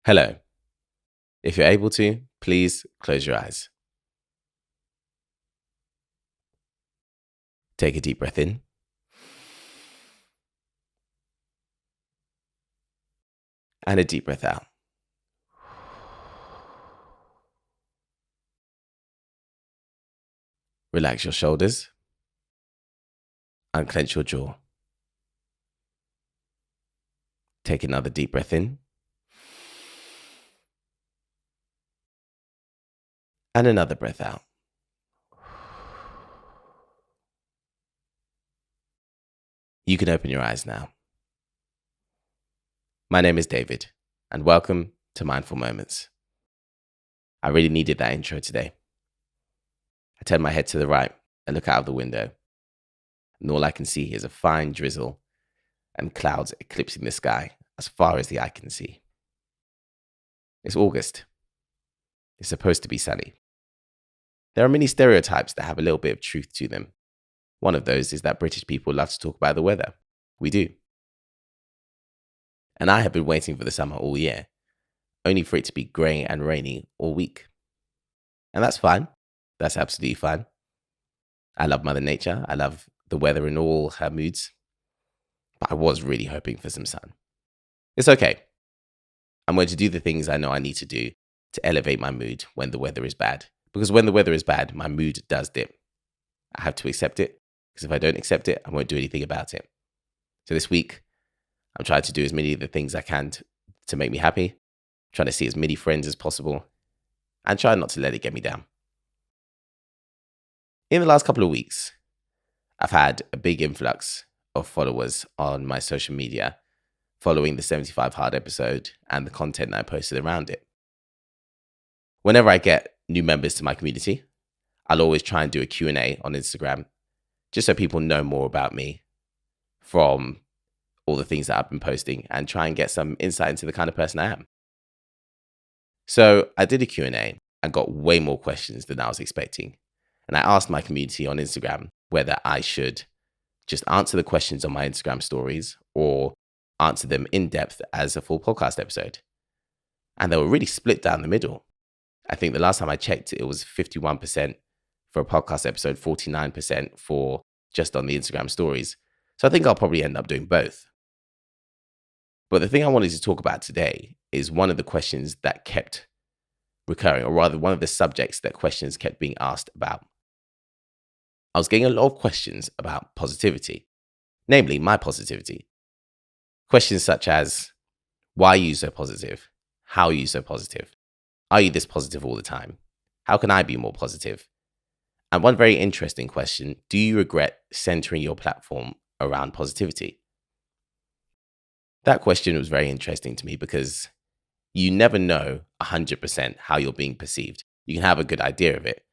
Hello. If you're able to, please close your eyes. Take a deep breath in and a deep breath out. Relax your shoulders, unclench your jaw. Take another deep breath in and another breath out. You can open your eyes now. My name is David, and welcome to Mindful Moments. I really needed that intro today. I turn my head to the right and look out of the window, and all I can see is a fine drizzle and clouds eclipsing the sky as far as the eye can see. It's August. It's supposed to be sunny. There are many stereotypes that have a little bit of truth to them. One of those is that British people love to talk about the weather. We do. And I have been waiting for the summer all year, only for it to be grey and rainy all week. And that's fine. That's absolutely fine. I love Mother Nature. I love the weather in all her moods. But I was really hoping for some sun. It's okay. I'm going to do the things I know I need to do to elevate my mood when the weather is bad. Because when the weather is bad, my mood does dip. I have to accept it, because if I don't accept it, I won't do anything about it. So this week, I'm trying to do as many of the things I can to make me happy, trying to see as many friends as possible, and trying not to let it get me down. In the last couple of weeks, I've had a big influx of followers on my social media following the 75 Hard episode and the content that I posted around it. Whenever I get new members to my community, I'll always try and do a Q&A on Instagram, just so people know more about me from all the things that I've been posting and try and get some insight into the kind of person I am. So I did a Q&A and got way more questions than I was expecting. And I asked my community on Instagram whether I should just answer the questions on my Instagram stories or answer them in depth as a full podcast episode. And they were really split down the middle. I think the last time I checked, it was 51% for a podcast episode, 49% for just on the Instagram stories. So I think I'll probably end up doing both. But the thing I wanted to talk about today is one of the questions that kept recurring, or rather one of the subjects that questions kept being asked about. I was getting a lot of questions about positivity, namely my positivity. Questions such as, why are you so positive? How are you so positive? Are you this positive all the time? How can I be more positive? And one very interesting question, do you regret centering your platform around positivity? That question was very interesting to me because you never know 100% how you're being perceived. You can have a good idea of it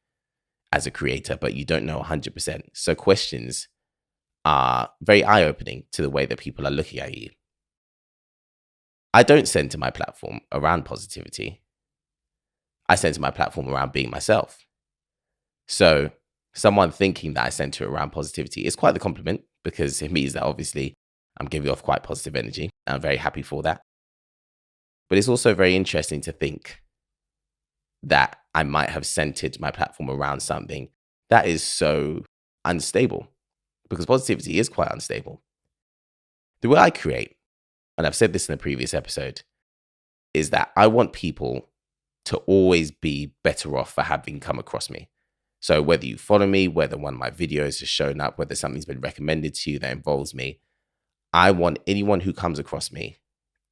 as a creator, but you don't know 100%. So questions are very eye-opening to the way that people are looking at you. I don't center my platform around positivity. I center my platform around being myself. So someone thinking that I center around positivity is quite the compliment, because it means that obviously I'm giving off quite positive energy. And I'm very happy for that. But it's also very interesting to think that I might have centered my platform around something that is so unstable, because positivity is quite unstable. The way I create, and I've said this in a previous episode, is that I want people to always be better off for having come across me. So whether you follow me, whether one of my videos has shown up, whether something's been recommended to you that involves me, I want anyone who comes across me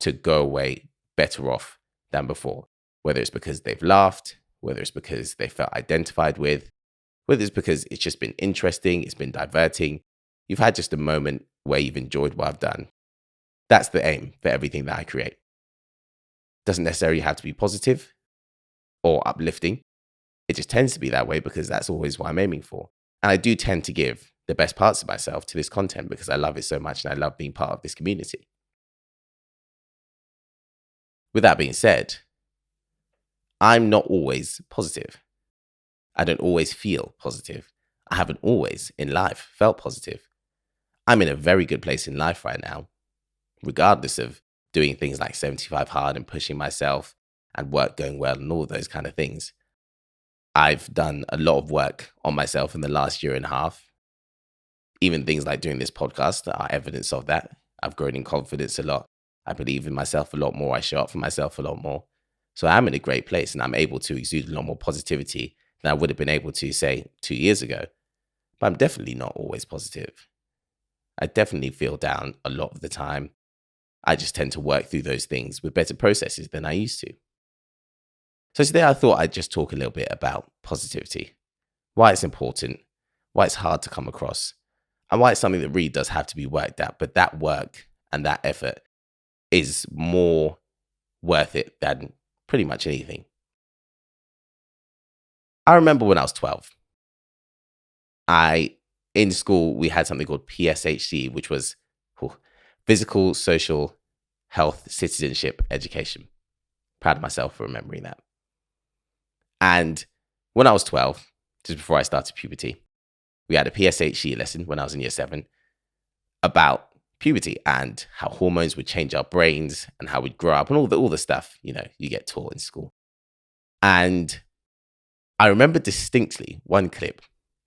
to go away better off than before. Whether it's because they've laughed, whether it's because they felt identified with, whether it's because it's just been interesting, it's been diverting, you've had just a moment where you've enjoyed what I've done. That's the aim for everything that I create. Doesn't necessarily have to be positive or uplifting. It just tends to be that way because that's always what I'm aiming for. And I do tend to give the best parts of myself to this content because I love it so much and I love being part of this community. With that being said, I'm not always positive. I don't always feel positive. I haven't always in life felt positive. I'm in a very good place in life right now, regardless of doing things like 75 hard and pushing myself and work going well and all those kind of things. I've done a lot of work on myself in the last year and a half. Even things like doing this podcast are evidence of that. I've grown in confidence a lot. I believe in myself a lot more. I show up for myself a lot more. So I'm in a great place and I'm able to exude a lot more positivity than I would have been able to, say, 2 years ago. But I'm definitely not always positive. I definitely feel down a lot of the time. I just tend to work through those things with better processes than I used to. So today I thought I'd just talk a little bit about positivity, why it's important, why it's hard to come across, and why it's something that really does have to be worked at. But that work and that effort is more worth it than pretty much anything. I remember when I was 12, in school, we had something called PSHC, which was physical, social, health, citizenship, education. Proud of myself for remembering that. And when I was 12, just before I started puberty, we had a PSHC lesson when I was in year 7 about puberty and how hormones would change our brains and how we'd grow up and all the stuff, you get taught in school. And I remember distinctly one clip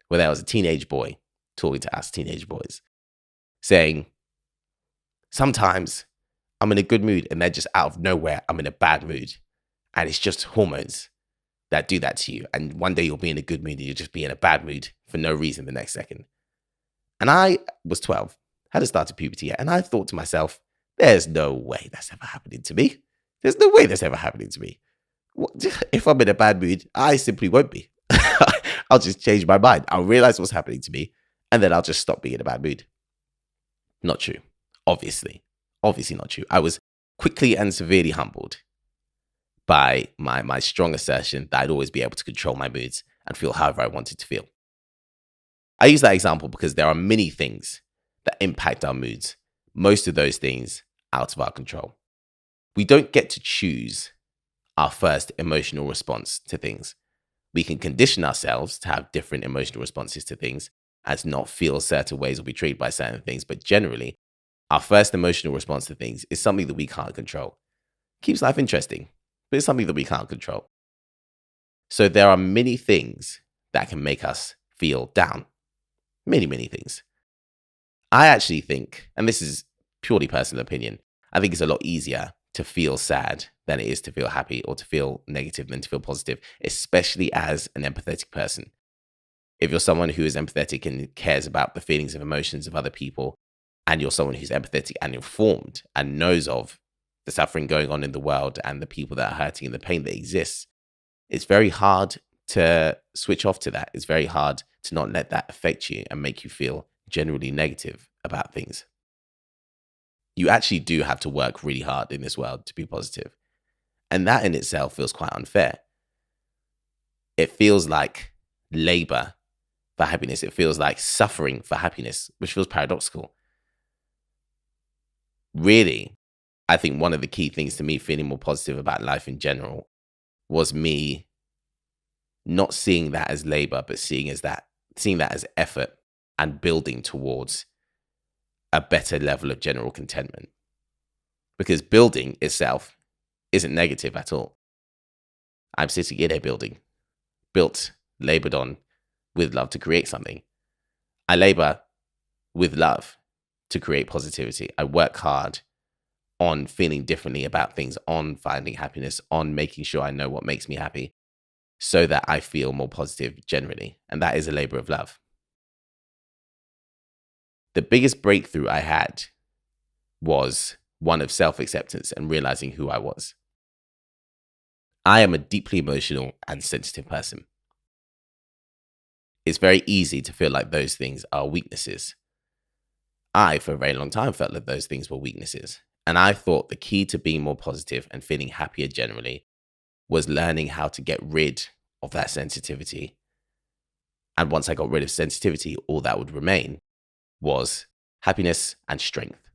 where there was a teenage boy talking to us teenage boys saying, sometimes I'm in a good mood and then just out of nowhere, I'm in a bad mood. And it's just hormones that do that to you. And one day you'll be in a good mood and you'll just be in a bad mood for no reason the next second. And I was 12, hadn't started puberty yet. And I thought to myself, there's no way that's ever happening to me. There's no way that's ever happening to me. If I'm in a bad mood, I simply won't be. I'll just change my mind. I'll realize what's happening to me. And then I'll just stop being in a bad mood. Not true. Obviously not true. I was quickly and severely humbled by my strong assertion that I'd always be able to control my moods and feel however I wanted to feel. I use that example because there are many things that impact our moods. Most of those things out of our control. We don't get to choose our first emotional response to things. We can condition ourselves to have different emotional responses to things and to not feel certain ways or be treated by certain things. But generally, our first emotional response to things is something that we can't control. Keeps life interesting, but it's something that we can't control. So there are many things that can make us feel down. Many, many things. I actually think, and this is purely personal opinion, I think it's a lot easier to feel sad than it is to feel happy or to feel negative than to feel positive, especially as an empathetic person. If you're someone who is empathetic and cares about the feelings and emotions of other people, and you're someone who's empathetic and informed and knows of the suffering going on in the world and the people that are hurting and the pain that exists, it's very hard to switch off to that. It's very hard to not let that affect you and make you feel generally negative about things. You actually do have to work really hard in this world to be positive. And that in itself feels quite unfair. It feels like labor for happiness. It feels like suffering for happiness, which feels paradoxical. Really, I think one of the key things to me feeling more positive about life in general was me not seeing that as labor, but seeing that as effort and building towards a better level of general contentment. Because building itself isn't negative at all. I'm sitting in a building, built, labored on with love to create something. I labor with love to create positivity. I work hard on feeling differently about things, on finding happiness, on making sure I know what makes me happy so that I feel more positive generally. And that is a labor of love. The biggest breakthrough I had was one of self-acceptance and realizing who I was. I am a deeply emotional and sensitive person. It's very easy to feel like those things are weaknesses. I, for a very long time, felt that those things were weaknesses. And I thought the key to being more positive and feeling happier generally was learning how to get rid of that sensitivity. And once I got rid of sensitivity, all that would remain was happiness and strength.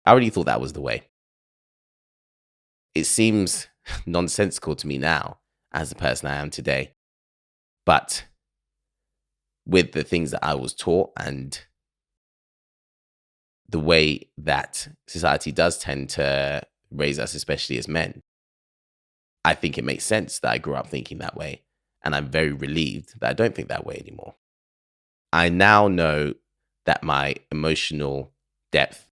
I already thought that was the way. It seems nonsensical to me now as the person I am today. But with the things that I was taught and the way that society does tend to raise us, especially as men, I think it makes sense that I grew up thinking that way. And I'm very relieved that I don't think that way anymore. I now know that my emotional depth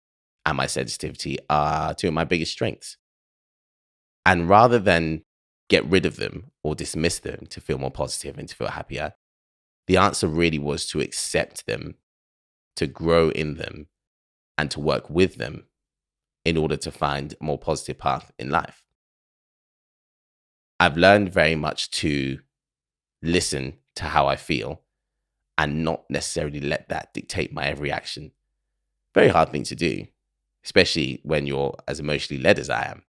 and my sensitivity are two of my biggest strengths. And rather than get rid of them or dismiss them to feel more positive and to feel happier, the answer really was to accept them, to grow in them, and to work with them in order to find a more positive path in life. I've learned very much to listen to how I feel and not necessarily let that dictate my every action. Very hard thing to do, especially when you're as emotionally led as I am.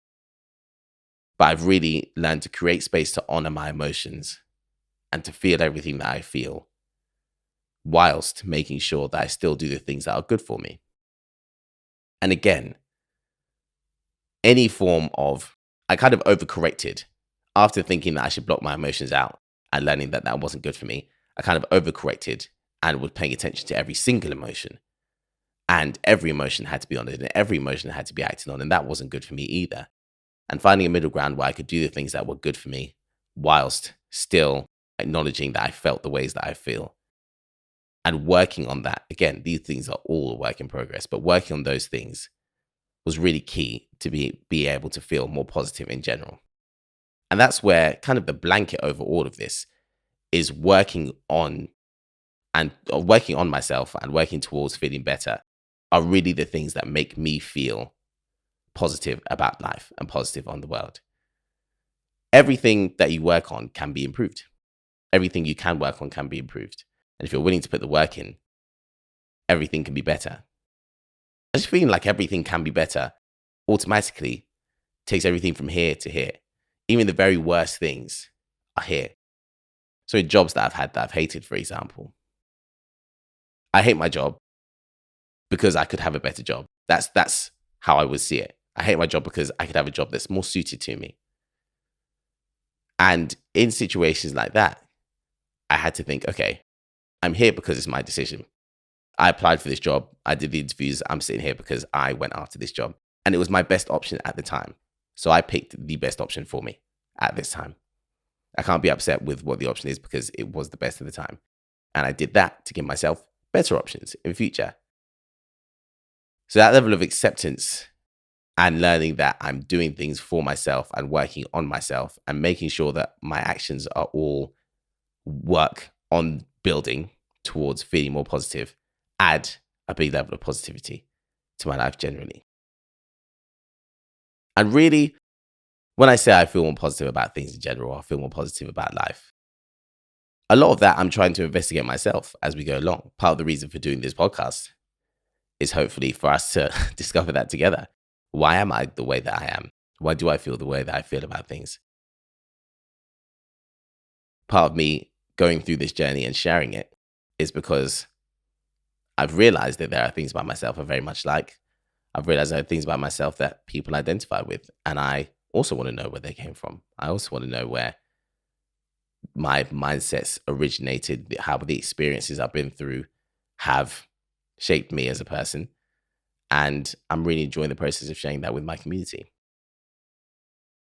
But I've really learned to create space to honor my emotions and to feel everything that I feel, whilst making sure that I still do the things that are good for me. And again, any form of, I kind of overcorrected after thinking that I should block my emotions out and learning that that wasn't good for me. I kind of overcorrected and was paying attention to every single emotion. And every emotion had to be honored and every emotion had to be acted on. And that wasn't good for me either. And finding a middle ground where I could do the things that were good for me whilst still acknowledging that I felt the ways that I feel. And working on that. Again, these things are all a work in progress, but working on those things was really key to be able to feel more positive in general. And that's where kind of the blanket over all of this is working on myself and working towards feeling better are really the things that make me feel positive about life and positive on the world. Everything that you work on can be improved. Everything you can work on can be improved. And if you're willing to put the work in, everything can be better. I just feeling like everything can be better automatically takes everything from here to here. Even the very worst things are here. So jobs that I've had that I've hated, for example. I hate my job because I could have a better job. That's how I would see it. I hate my job because I could have a job that's more suited to me. And in situations like that, I had to think, okay, I'm here because it's my decision. I applied for this job. I did the interviews. I'm sitting here because I went after this job. And it was my best option at the time. So I picked the best option for me at this time. I can't be upset with what the option is because it was the best at the time. And I did that to give myself better options in future. So that level of acceptance and learning that I'm doing things for myself and working on myself and making sure that my actions are all work on building towards feeling more positive, add a big level of positivity to my life generally. And really, when I say I feel more positive about things in general, I feel more positive about life. A lot of that I'm trying to investigate myself as we go along. Part of the reason for doing this podcast is hopefully for us to discover that together. Why am I the way that I am? Why do I feel the way that I feel about things? Part of me going through this journey and sharing it is because I've realized that there are things about myself I very much like. I've realized there are things about myself that people identify with. And I also want to know where they came from. I also want to know where my mindsets originated, how the experiences I've been through have shaped me as a person. And I'm really enjoying the process of sharing that with my community.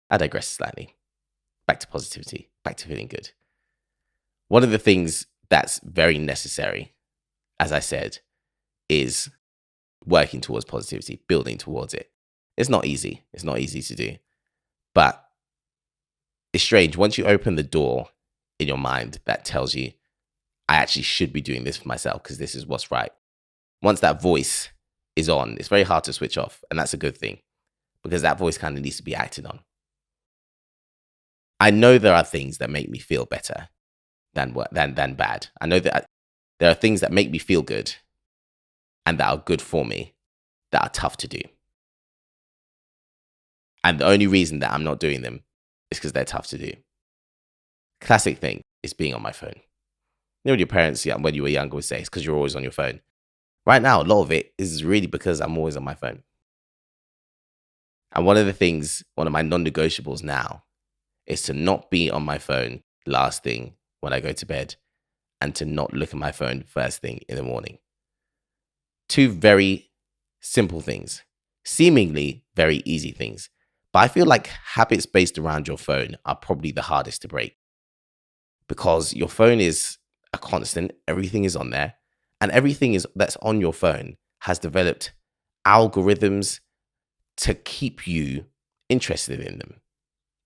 I digress slightly. Back to positivity, back to feeling good. One of the things that's very necessary, as I said, is working towards positivity, building towards it. It's not easy. It's not easy to do. But it's strange. Once you open the door in your mind that tells you, I actually should be doing this for myself because this is what's right. Once that voice is on, it's very hard to switch off. And that's a good thing because that voice kind of needs to be acted on. I know there are things that make me feel better than bad. I know that there are things that make me feel good and that are good for me that are tough to do. And the only reason that I'm not doing them is because they're tough to do. Classic thing is being on my phone. You know what your parents, when you were younger, would say, it's because you're always on your phone. Right now, a lot of it is really because I'm always on my phone. And one of my non-negotiables now is to not be on my phone last thing when I go to bed and to not look at my phone first thing in the morning. Two very simple things, seemingly very easy things. But I feel like habits based around your phone are probably the hardest to break because your phone is a constant, everything is on there, and everything is that's on your phone has developed algorithms to keep you interested in them,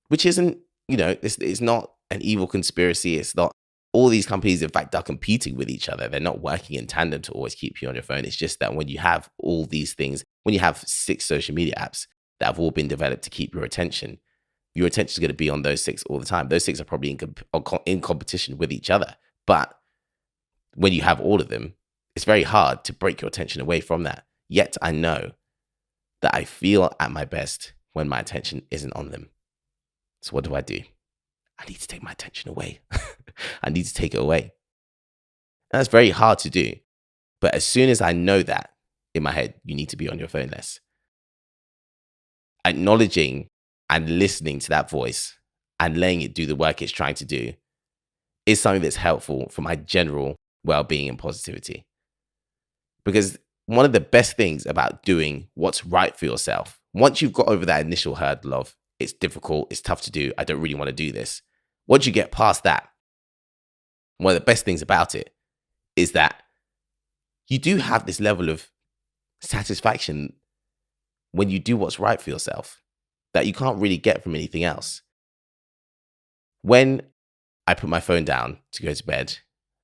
which isn't, it's not an evil conspiracy. It's not all these companies, in fact, are competing with each other. They're not working in tandem to always keep you on your phone. It's just that when you have all these things, when you have 6 social media apps that have all been developed to keep your attention is going to be on those 6 all the time. Those 6 are probably in competition with each other. But when you have all of them, it's very hard to break your attention away from that. Yet I know that I feel at my best when my attention isn't on them. So what do? I need to take my attention away. I need to take it away. And that's very hard to do. But as soon as I know that in my head, you need to be on your phone less, acknowledging and listening to that voice and letting it do the work it's trying to do is something that's helpful for my general well-being and positivity. Because one of the best things about doing what's right for yourself, once you've got over that initial hurdle of it's difficult, it's tough to do, I don't really want to do this. Once you get past that, one of the best things about it is that you do have this level of satisfaction when you do what's right for yourself that you can't really get from anything else. When I put my phone down to go to bed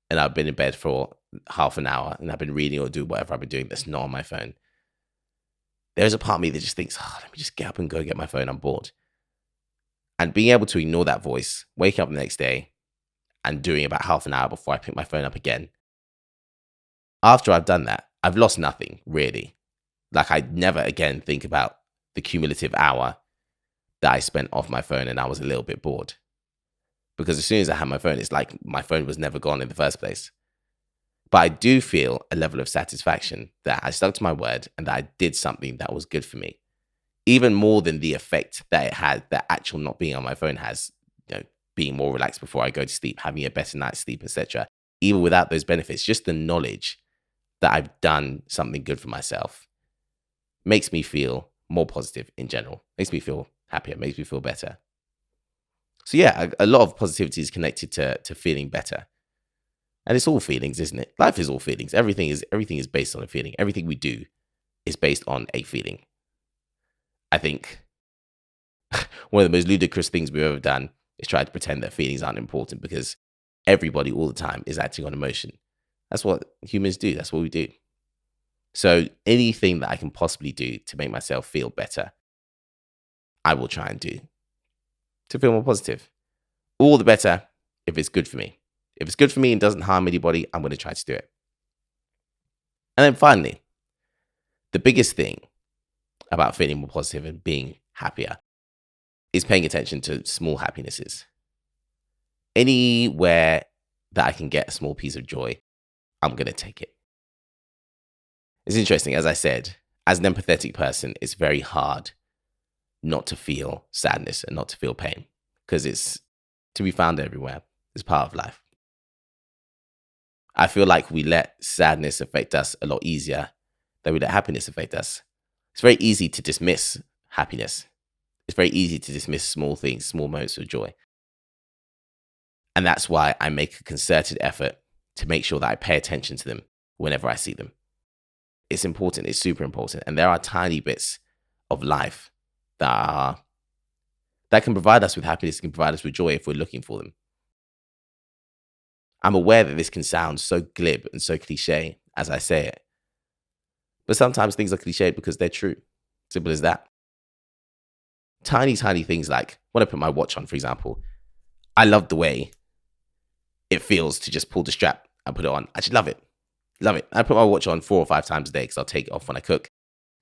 and I've been in bed for half an hour and I've been reading or doing whatever I've been doing that's not on my phone, there's a part of me that just thinks, let me just get up and go get my phone. I'm bored. And being able to ignore that voice, waking up the next day and doing about half an hour before I pick my phone up again. After I've done that, I've lost nothing, really. Like, I'd never again think about the cumulative hour that I spent off my phone and I was a little bit bored. Because as soon as I had my phone, it's like my phone was never gone in the first place. But I do feel a level of satisfaction that I stuck to my word and that I did something that was good for me. Even more than the effect that it had, that actual not being on my phone has, being more relaxed before I go to sleep, having a better night's sleep, etc. Even without those benefits, just the knowledge that I've done something good for myself makes me feel more positive in general, makes me feel happier, makes me feel better. So yeah, a lot of positivity is connected to feeling better. And it's all feelings, isn't it? Life is all feelings. Everything is based on a feeling. Everything we do is based on a feeling. I think one of the most ludicrous things we've ever done is try to pretend that feelings aren't important because everybody all the time is acting on emotion. That's what humans do. That's what we do. So anything that I can possibly do to make myself feel better, I will try and do to feel more positive. All the better if it's good for me. If it's good for me and doesn't harm anybody, I'm going to try to do it. And then finally, the biggest thing about feeling more positive and being happier is paying attention to small happinesses. Anywhere that I can get a small piece of joy, I'm going to take it. It's interesting, as I said, as an empathetic person, it's very hard not to feel sadness and not to feel pain because it's to be found everywhere. It's part of life. I feel like we let sadness affect us a lot easier than we let happiness affect us. It's very easy to dismiss happiness. It's very easy to dismiss small things, small moments of joy. And that's why I make a concerted effort to make sure that I pay attention to them whenever I see them. It's important. It's super important. And there are tiny bits of life that can provide us with happiness, can provide us with joy if we're looking for them. I'm aware that this can sound so glib and so cliche as I say it. But sometimes things are cliched because they're true. Simple as that. Tiny, tiny things like when I put my watch on, for example, I love the way it feels to just pull the strap and put it on. I just love it. Love it. I put my watch on 4 or 5 times a day because I'll take it off when I cook,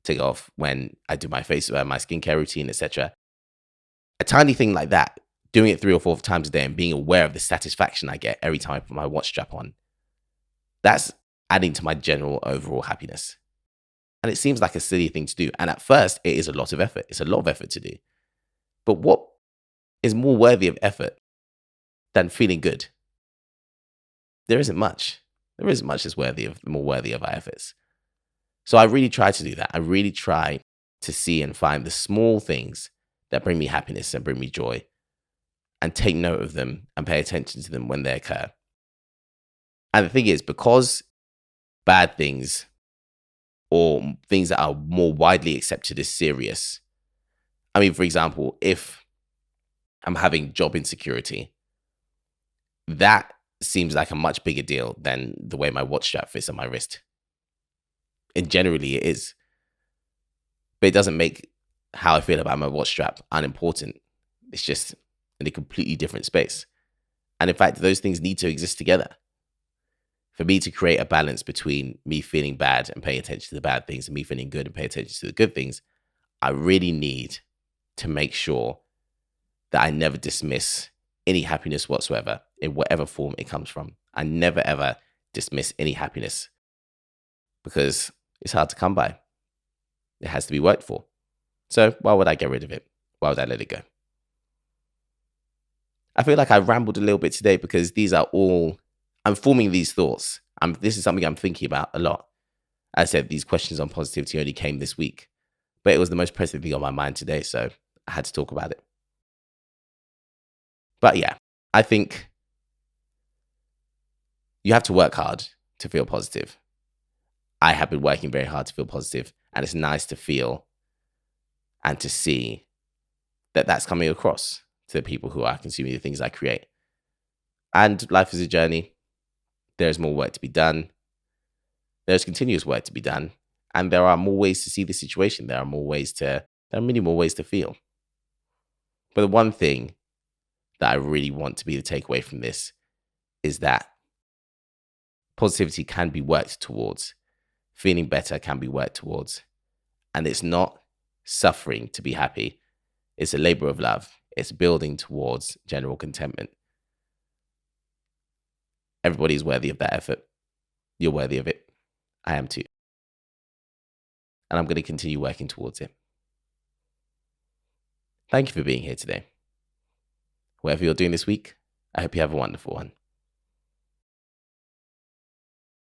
take it off when I do my my skincare routine, etc. A tiny thing like that, doing it 3 or 4 times a day and being aware of the satisfaction I get every time I put my watch strap on, that's adding to my general overall happiness. And it seems like a silly thing to do. And at first, it is a lot of effort. It's a lot of effort to do. But what is more worthy of effort than feeling good? There isn't much. There isn't much that's more worthy of our efforts. So I really try to do that. I really try to see and find the small things that bring me happiness and bring me joy and take note of them and pay attention to them when they occur. And the thing is, because bad things or things that are more widely accepted as serious, I mean, for example, if I'm having job insecurity, that seems like a much bigger deal than the way my watch strap fits on my wrist. And generally it is. But it doesn't make how I feel about my watch strap unimportant. It's just in a completely different space. And in fact, those things need to exist together. For me to create a balance between me feeling bad and paying attention to the bad things and me feeling good and paying attention to the good things, I really need to make sure that I never dismiss any happiness whatsoever in whatever form it comes from. I never, ever dismiss any happiness because it's hard to come by. It has to be worked for. So why would I get rid of it? Why would I let it go? I feel like I rambled a little bit today because I'm forming these thoughts. This is something I'm thinking about a lot. As I said, these questions on positivity only came this week, but it was the most pressing thing on my mind today, so I had to talk about it. But yeah, I think you have to work hard to feel positive. I have been working very hard to feel positive, and it's nice to feel and to see that that's coming across to the people who are consuming the things I create. And life is a journey. There's more work to be done. There's continuous work to be done. And there are more ways to see the situation. There are many more ways to feel. But the one thing that I really want to be the takeaway from this is that positivity can be worked towards. Feeling better can be worked towards. And it's not suffering to be happy. It's a labor of love. It's building towards general contentment. Everybody's worthy of that effort. You're worthy of it. I am too. And I'm going to continue working towards it. Thank you for being here today. Whatever you're doing this week, I hope you have a wonderful one.